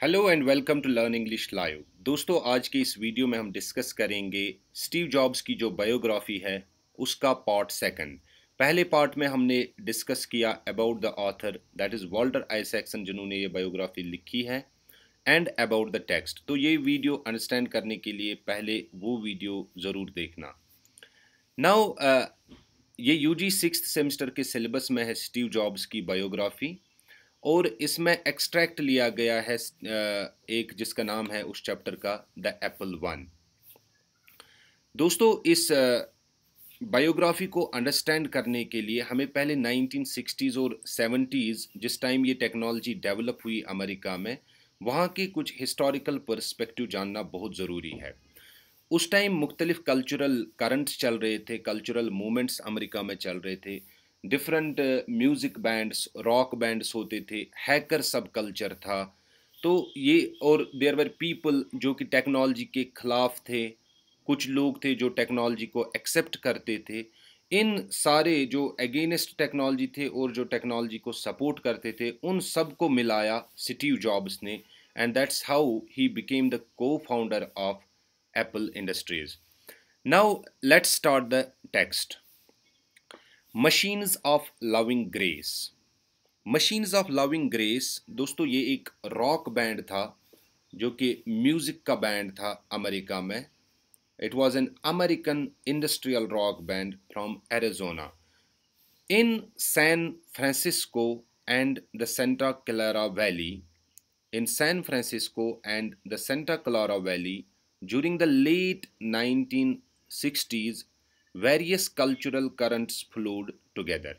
Hello and welcome to learn English live. दोस्तों, आज के इस वीडियो में हम डिस्कस करेंगे स्टीव जॉब्स की जो बायोग्राफी है उसका पार्ट सेकंड। पहले पार्ट में हमने डिस्कस किया about the author that is Walter Isaacson जिन्होंने ये बायोग्राफी लिखी है एंड अबाउट द टेक्स्ट। तो ये वीडियो अंडरस्टैंड करने के लिए पहले वो वीडियो ज़रूर देखना। नाउ ये यूजी सिक्स्थ सेमेस्टर के सिलेबस में है स्टीव जॉब्स की बायोग्राफी, और इसमें एक्सट्रैक्ट लिया गया है एक जिसका नाम है उस चैप्टर का द एप्पल वन। दोस्तों, इस बायोग्राफी को अंडरस्टैंड करने के लिए हमें पहले 1960s और 70s जिस टाइम ये टेक्नोलॉजी डेवलप हुई अमेरिका में, वहाँ के कुछ हिस्टोरिकल पर्सपेक्टिव जानना बहुत ज़रूरी है। उस टाइम मुख्तलिफ कल्चरल करंट्स चल रहे थे, कल्चरल मूवमेंट्स अमेरिका में चल रहे थे। Different music bands, rock bands होते थे, हैकर सब कल्चर था। तो ये और देयर वर पीपल जो कि टेक्नोलॉजी के ख़िलाफ़ थे, कुछ लोग थे जो टेक्नोलॉजी को एक्सेप्ट करते थे। इन सारे जो अगेंस्ट टेक्नोलॉजी थे और जो टेक्नोलॉजी को सपोर्ट करते थे, उन सब को मिलाया स्टीव जॉब्स ने, and that's how he became the cofounder of Apple Industries. Now let's start the text. Machines of Loving Grace. Machines of Loving Grace, दोस्तों ये एक रॉक बैंड था जो कि म्यूजिक का बैंड था अमेरिका में। It was an American industrial rock band from Arizona in San Francisco and the Santa Clara Valley. In San Francisco and the Santa Clara Valley, during the late 1960s, various cultural currents flowed together.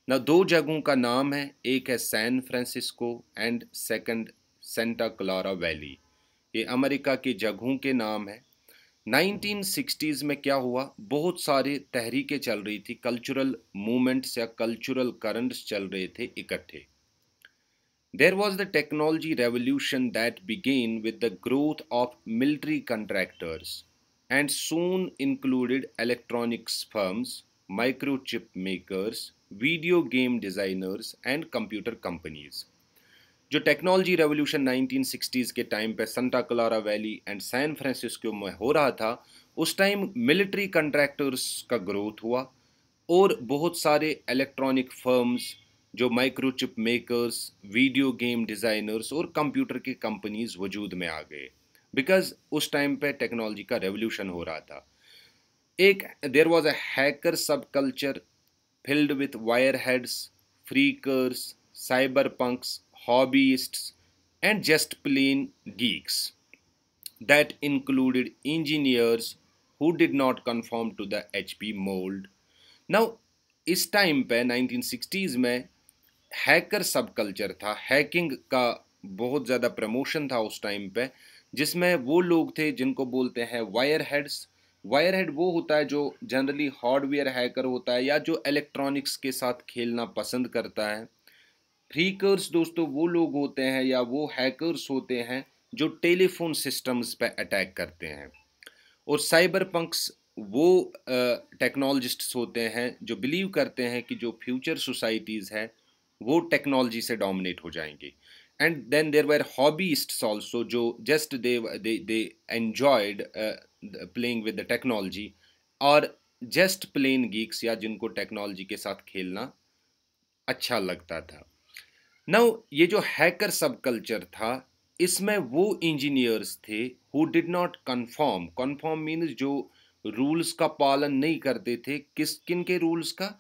Now, दो जगहों का नाम है, एक है San Francisco and second Santa Clara Valley. ये America की जगहों के नाम है। 1960s में क्या हुआ, बहुत सारे तहरीकें चल रही थी, कल्चरल मूवमेंट्स या कल्चरल करंट्स चल रहे थे इकट्ठे। There was the technology revolution that began with the growth of military contractors and soon included electronics firms, microchip makers, video game designers and computer companies. जो टेक्नोलॉजी रेवोल्यूशन 1960s के time पे Santa Clara valley and San Francisco में हो रहा था, उस time military contractors का growth हुआ और बहुत सारे इलेक्ट्रॉनिक फर्म्स जो microchip makers, video game designers और कंप्यूटर की कंपनीज वजूद में आ गए, बिकॉज उस टाइम पे टेक्नोलॉजी का रेवोल्यूशन हो रहा था। एक देयर वाज अ हैकर सब culture filled with wireheads, freakers, cyberpunks, hobbyists, and just plain geeks that included engineers who did not conform to the HP mold. Now, इस time पे 1960s में hacker सब culture था, hacking का बहुत ज़्यादा promotion था उस टाइम पे, जिसमें वो लोग थे जिनको बोलते हैं वायर हेड्स। वायर हेड वो होता है जो जनरली हार्डवेयर हैकर होता है या जो इलेक्ट्रॉनिक्स के साथ खेलना पसंद करता है। फ्रीकर्स दोस्तों वो लोग होते हैं या वो हैकर्स होते हैं जो टेलीफोन सिस्टम्स पे अटैक करते हैं। और साइबर पंक्स वो टेक्नोलॉजिस्ट्स होते हैं जो बिलीव करते हैं कि जो फ्यूचर सोसाइटीज़ है वो टेक्नोलॉजी से डोमिनेट हो जाएंगे। And then there were hobbyists also जो just they enjoyed playing with the technology, और जस्ट प्लेन गीक्स या जिनको टेक्नोलॉजी के साथ खेलना अच्छा लगता था। नाउ ये जो हैकर सब कल्चर था, इसमें वो इंजीनियर्स थे who did not conform. Conform means जो रूल्स का पालन नहीं करते थे, किन के रूल्स का,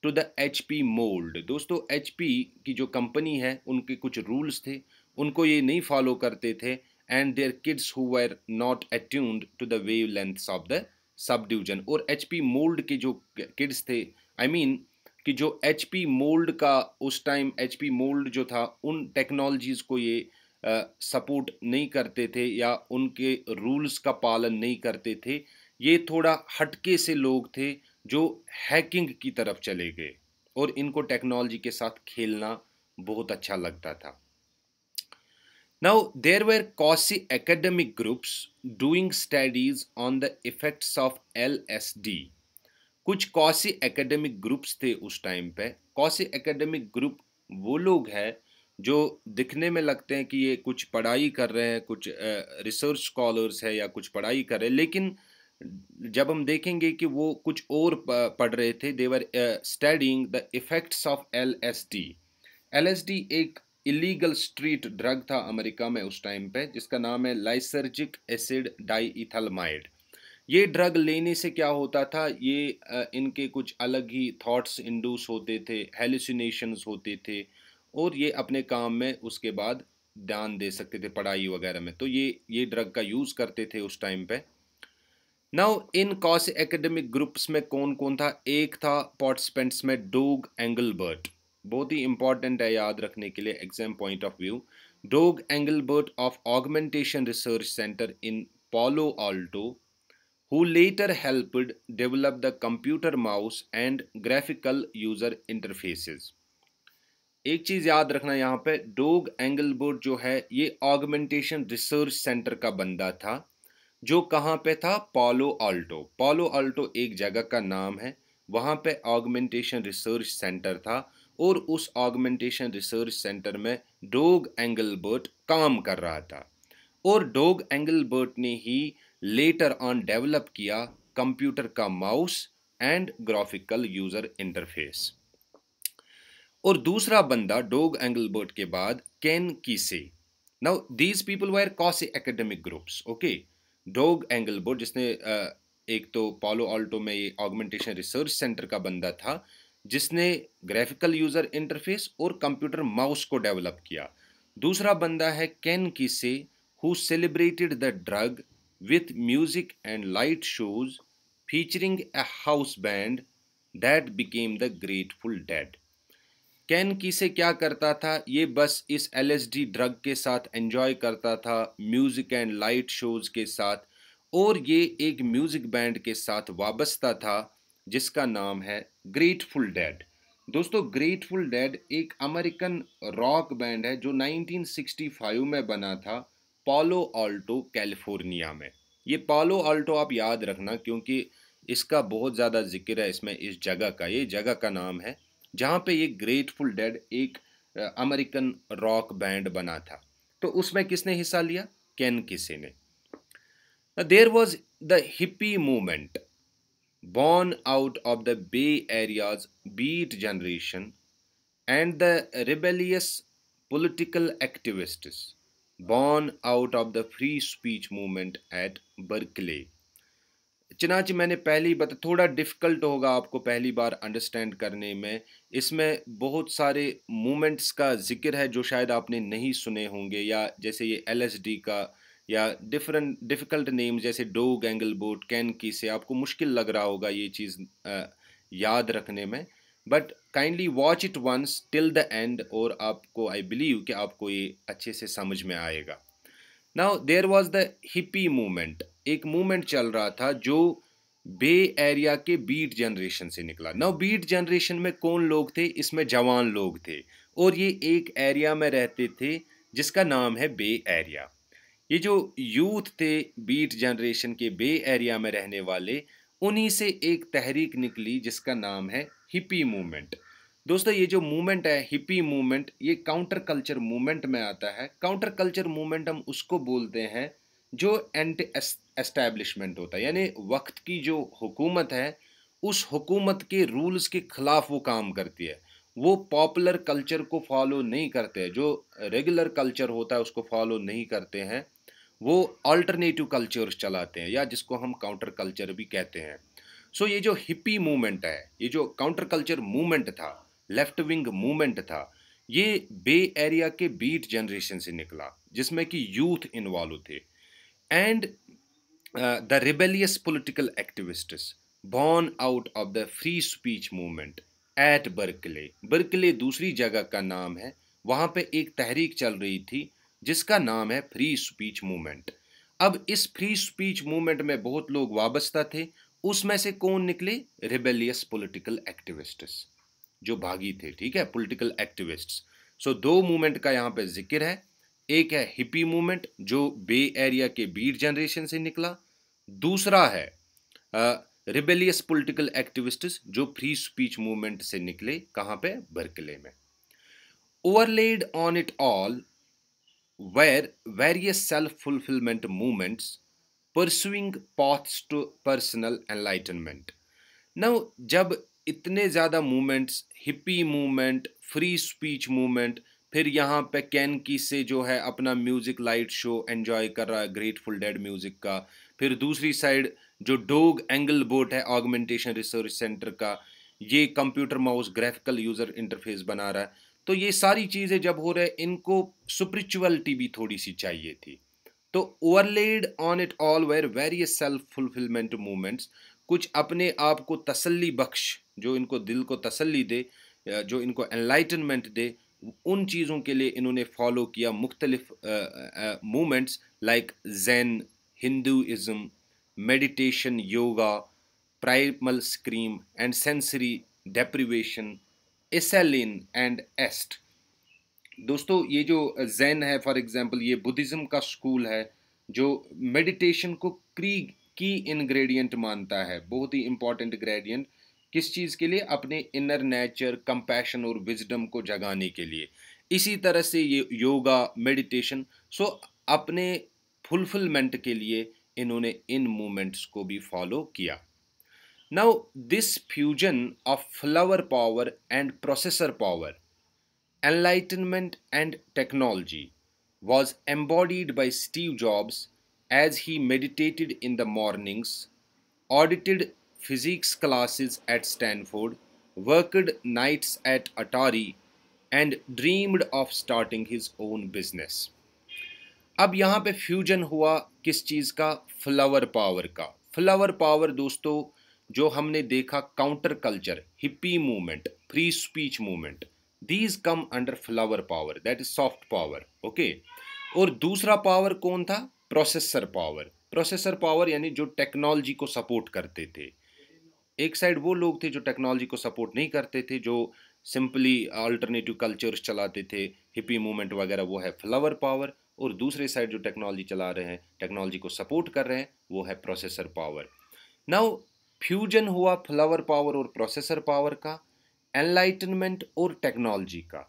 टू द एचपी मोल्ड। दोस्तों, एचपी की जो कंपनी है उनके कुछ रूल्स थे, उनको ये नहीं फॉलो करते थे, and their kids who were not attuned to the wavelengths of the subdivision. और एचपी मोल्ड के जो किड्स थे, आई मीन कि जो एचपी मोल्ड का उस टाइम एचपी मोल्ड जो था उन टेक्नोलॉजीज़ को ये सपोर्ट नहीं करते थे या उनके रूल्स का पालन नहीं करते थे। ये थोड़ा हटके से लोग थे जो हैकिंग की तरफ चले गए और इनको टेक्नोलॉजी के साथ खेलना बहुत अच्छा लगता था। Now, there were quasi academic groups doing studies on the effects of LSD. कुछ क्वासी एकेडमिक ग्रुप्स थे उस टाइम पे। क्वासी एकेडमिक ग्रुप वो लोग हैं जो दिखने में लगते हैं कि ये कुछ पढ़ाई कर रहे हैं, कुछ रिसर्च स्कॉलर्स है या कुछ पढ़ाई कर रहे हैं, लेकिन जब हम देखेंगे कि वो कुछ और पढ़ रहे थे। They were studying the effects of LSD. LSD एक इलीगल स्ट्रीट ड्रग था अमेरिका में उस टाइम पे, जिसका नाम है लाइसर्जिक एसिड डाईइथाइलमाइड। ये ड्रग लेने से क्या होता था, ये इनके कुछ अलग ही थॉट्स इंड्यूस होते थे, हेलुसिनेशंस होते थे, और ये अपने काम में उसके बाद ध्यान दे सकते थे पढ़ाई वगैरह में। तो ये ड्रग का यूज़ करते थे उस टाइम पे। Now in cos academic groups में कौन कौन था? एक था पार्टिसिपेंट्स में डोग एंगलबर्ट, बहुत ही इंपॉर्टेंट है याद रखने के लिए exam point of view. Doug Engelbart of augmentation research centre in Palo Alto, who later helped develop the computer mouse and graphical user interfaces। एक चीज़ याद रखना यहाँ पे, डोग एंगलबर्ट जो है ये ऑगमेंटेशन रिसर्च सेंटर का बंदा था, जो कहाँ पे था? पालो आल्टो। पालो आल्टो एक जगह का नाम है, वहाँ पे ऑगमेंटेशन रिसर्च सेंटर था, और उस ऑगमेंटेशन रिसर्च सेंटर में डोग एंगलबर्ट काम कर रहा था। और डोग एंगलबर्ट ने ही लेटर ऑन डेवलप किया कंप्यूटर का mouse and graphical user interface. और दूसरा बंदा डोग एंगलबर्ट के बाद Ken Kesey. Now these people were cosy academic groups. Okay, Doug Engelbart जिसने एक तो पालो आल्टो में ये ऑगमेंटेशन रिसर्च सेंटर का बंदा था, जिसने ग्राफिकल यूजर इंटरफेस और कंप्यूटर माउस को डेवलप किया। दूसरा बंदा है केन कीसे, who celebrated the drug with music and light shows featuring a house band that became the Grateful Dead। Can की से क्या करता था? ये बस इस एलएसडी ड्रग के साथ एंजॉय करता था, म्यूजिक एंड लाइट शोज के साथ, और ये एक म्यूजिक बैंड के साथ वाबस्ता था जिसका नाम है ग्रेटफुल डेड। दोस्तों, ग्रेटफुल डेड एक अमेरिकन रॉक बैंड है जो 1965 में बना था पालो आल्टो कैलिफोर्निया में। ये पालो आल्टो आप याद रखना, क्योंकि इसका बहुत ज़्यादा जिक्र है इसमें, इस जगह का, ये जगह का नाम है जहाँ पे ये ग्रेटफुल डेड एक अमेरिकन रॉक बैंड बना था। तो उसमें किसने हिस्सा लिया? केन किसे ने। There was the hippie movement born out of the Bay Area's Beat generation and the rebellious political activists born out of the free speech movement at Berkeley। चिनाची मैंने पहले ही बता, थोड़ा डिफ़िकल्ट होगा आपको पहली बार अंडरस्टैंड करने में। इसमें बहुत सारे मूवमेंट्स का ज़िक्र है जो शायद आपने नहीं सुने होंगे, या जैसे ये एलएसडी का, या डिफरेंट डिफ़िकल्ट नेम जैसे डोग एंगलबर्ट, केन की से आपको मुश्किल लग रहा होगा ये चीज़ याद रखने में। But kindly watch it once till the end, और आपको आई बिलीव कि आपको ये अच्छे से समझ में आएगा। Now there was the hippie movement, एक मूवमेंट चल रहा था जो बे एरिया के बीट जनरेशन से निकला। नाउ बीट जनरेशन में कौन लोग थे? इसमें जवान लोग थे, और ये एक एरिया में रहते थे जिसका नाम है बे एरिया। ये जो यूथ थे बीट जनरेशन के बे एरिया में रहने वाले, उन्हीं से एक तहरीक निकली जिसका नाम है हिप्पी मूवमेंट। दोस्तों, ये जो मूवमेंट है हिप्पी मूवमेंट, ये काउंटर कल्चर मूवमेंट में आता है। काउंटर कल्चर मूवमेंट हम उसको बोलते हैं जो एंटी एस्टैब्लिशमेंट होता है, यानी वक्त की जो हुकूमत है उस हुकूमत के रूल्स के खिलाफ वो काम करती है। वो पॉपुलर कल्चर को फॉलो नहीं करते हैं, जो रेगुलर कल्चर होता है उसको फॉलो नहीं करते हैं, वो अल्टरनेटिव कल्चर्स चलाते हैं, या जिसको हम काउंटर कल्चर भी कहते हैं। सो ये जो हिप्पी मूवमेंट है, ये जो काउंटर कल्चर मूवमेंट था, लेफ्ट विंग मूवमेंट था, ये बे एरिया के बीट जनरेशन से निकला जिसमें कि यूथ इन्वॉल्व थे, and the rebellious political activists born out of the free speech movement at Berkeley. Berkeley दूसरी जगह का नाम है, वहाँ पे एक तहरीक चल रही थी जिसका नाम है फ्री स्पीच मूवमेंट। अब इस फ्री स्पीच मूवमेंट में बहुत लोग वाबस्ता थे, उसमें से कौन निकले? रिबेलियस पॉलिटिकल एक्टिविस्ट्स जो भागी थे, ठीक है, पॉलिटिकल एक्टिविस्ट्स। सो दो मूवमेंट का यहाँ पे जिक्र है, एक है हिप्पी मूवमेंट जो बे एरिया के बीट जनरेशन से निकला, दूसरा है रिबेलियस पॉलिटिकल एक्टिविस्ट्स जो फ्री स्पीच मूवमेंट से निकले, कहाँ पे? बर्कले में। Overlaid on it all were various self-fulfillment movements pursuing paths to personal enlightenment. Now जब इतने ज़्यादा movements, hippie movement, free speech movement, फिर यहाँ पे कैन की से जो है अपना म्यूज़िक लाइट शो एंजॉय कर रहा है ग्रेटफुल डेड म्यूज़िक का, फिर दूसरी साइड जो डोग एंगल बोट है ऑगमेंटेशन रिसर्च सेंटर का, ये computer mouse graphical user interface बना रहा है। तो ये सारी चीज़ें जब हो रहे हैं, इनको स्पिरिचुअलिटी भी थोड़ी सी चाहिए थी। तो overlaid on it all were various self fulfilment movements, कुछ अपने आप को तसल्ली बख्श, जो इनको दिल को तसल्ली दे, जो इनको एनलाइटनमेंट दे, उन चीज़ों के लिए इन्होंने फॉलो किया मुख्तलिफ movements like Zen, Hinduism, meditation, yoga, primal scream and sensory deprivation, Esalen and est. दोस्तों ये जो जैन है फॉर एग्जांपल, ये बुद्धिज़्म का स्कूल है जो मेडिटेशन को की इनग्रेडिएंट मानता है, बहुत ही इंपॉर्टेंट ग्रेडिएंट। किस चीज़ के लिए? अपने इनर नेचर, कंपैशन और विजडम को जगाने के लिए। इसी तरह से ये योगा, मेडिटेशन, सो अपने फुलफिलमेंट के लिए इन्होंने इन मूवमेंट्स को भी फॉलो किया। Now this fusion of flower power and processor power, enlightenment and technology, was embodied by Steve Jobs as he meditated in the mornings, audited physics classes at Stanford, worked nights at Atari, and dreamed of starting his own business. अब यहाँ पे fusion हुआ किस चीज़ का? Flower power का। Flower power दोस्तों जो हमने देखा counter culture, hippie movement, free speech movement, these come under flower power, that is soft power, okay. और दूसरा पावर कौन था? Processor power. प्रोसेसर पावर यानी जो टेक्नोलॉजी को सपोर्ट करते थे। एक साइड वो लोग थे जो टेक्नोलॉजी को सपोर्ट नहीं करते थे, जो सिंपली अल्टरनेटिव कल्चर्स चलाते थे, हिप्पी मूवमेंट वगैरह, वो है फ्लावर पावर। और दूसरे साइड जो टेक्नोलॉजी चला रहे हैं, टेक्नोलॉजी को सपोर्ट कर रहे हैं, वो है प्रोसेसर पावर। नाउ फ्यूजन हुआ फ्लावर पावर और प्रोसेसर पावर का, एनलाइटनमेंट और टेक्नोलॉजी का,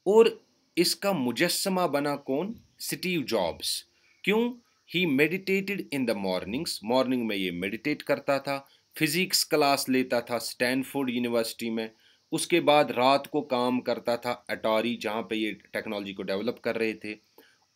और इसका मुजस्समा बना कौन? Steve Jobs. क्यों? He meditated in the mornings, morning में ये मेडिटेट करता था, फिजिक्स क्लास लेता था स्टैनफोर्ड यूनिवर्सिटी में, उसके बाद रात को काम करता था अटारी जहाँ पे ये टेक्नोलॉजी को डेवलप कर रहे थे,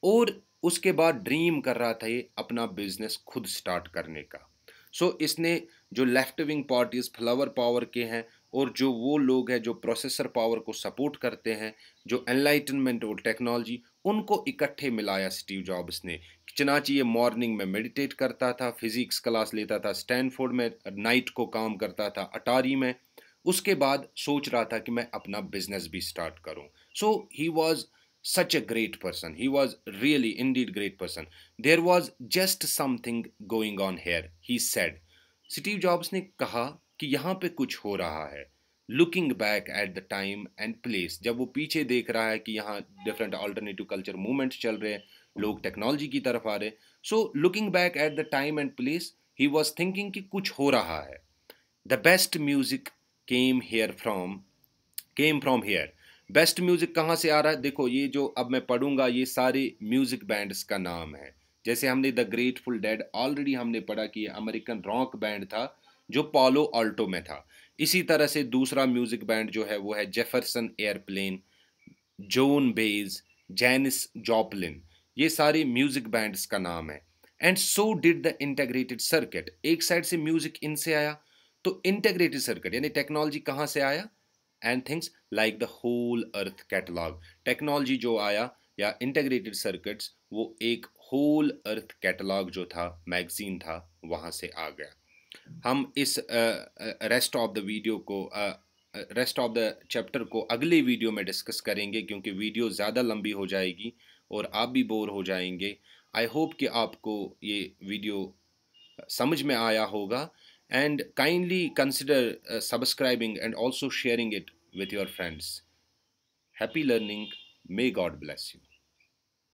और उसके बाद ड्रीम कर रहा था ये अपना बिजनेस खुद स्टार्ट करने का। सो इसने जो left wing parties flower power के हैं और जो वो लोग हैं जो प्रोसेसर पावर को सपोर्ट करते हैं, जो एनलाइटनमेंट और टेक्नोलॉजी, उनको इकट्ठे मिलाया स्टीव जॉब्स ने। चनाची ये मॉर्निंग में मेडिटेट करता था, फिजिक्स क्लास लेता था स्टैनफोर्ड में, नाइट को काम करता था अटारी में, उसके बाद सोच रहा था कि मैं अपना बिजनेस भी स्टार्ट करूं। So he was such a great person. He was really indeed great person. There was just something going on here, he said. Steve Jobs ने कहा कि यहाँ पे कुछ हो रहा है। Looking back at the time and place, जब वो पीछे देख रहा है कि यहाँ डिफरेंट अल्टरनेटिव कल्चर मूवमेंट्स चल रहे हैं, लोग टेक्नोलॉजी की तरफ आ रहे हैं। So looking back at the time and place, he was thinking कि कुछ हो रहा है। The best music came from here. Best music कहाँ से आ रहा है? देखो ये जो अब मैं पढ़ूंगा ये सारे म्यूजिक बैंड्स का नाम है। जैसे हमने द ग्रेटफुल डेड ऑलरेडी हमने पढ़ा कि ये अमेरिकन रॉक बैंड था जो पालो ऑल्टो में था। इसी तरह से दूसरा म्यूजिक बैंड जो है वो है Jefferson Airplane, Joan Baez, Janis Joplin, ये सारे म्यूजिक बैंड्स का नाम है। And so did the integrated circuit, एक साइड से म्यूजिक इनसे आया, तो इंटीग्रेटेड सर्किट यानी टेक्नोलॉजी कहाँ से आया? And things like the Whole Earth Catalog, technology जो आया या इंटीग्रेटेड सर्किट्स, वो एक होल अर्थ कैटलॉग जो था, मैगजीन था, वहाँ से आ गया। हम इस रेस्ट ऑफ द वीडियो को रेस्ट ऑफ द चैप्टर को अगले वीडियो में डिस्कस करेंगे, क्योंकि वीडियो ज़्यादा लंबी हो जाएगी और आप भी बोर हो जाएंगे। आई होप कि आपको ये वीडियो समझ में आया होगा, and kindly consider subscribing and also sharing it with your friends. Happy learning. May God bless you.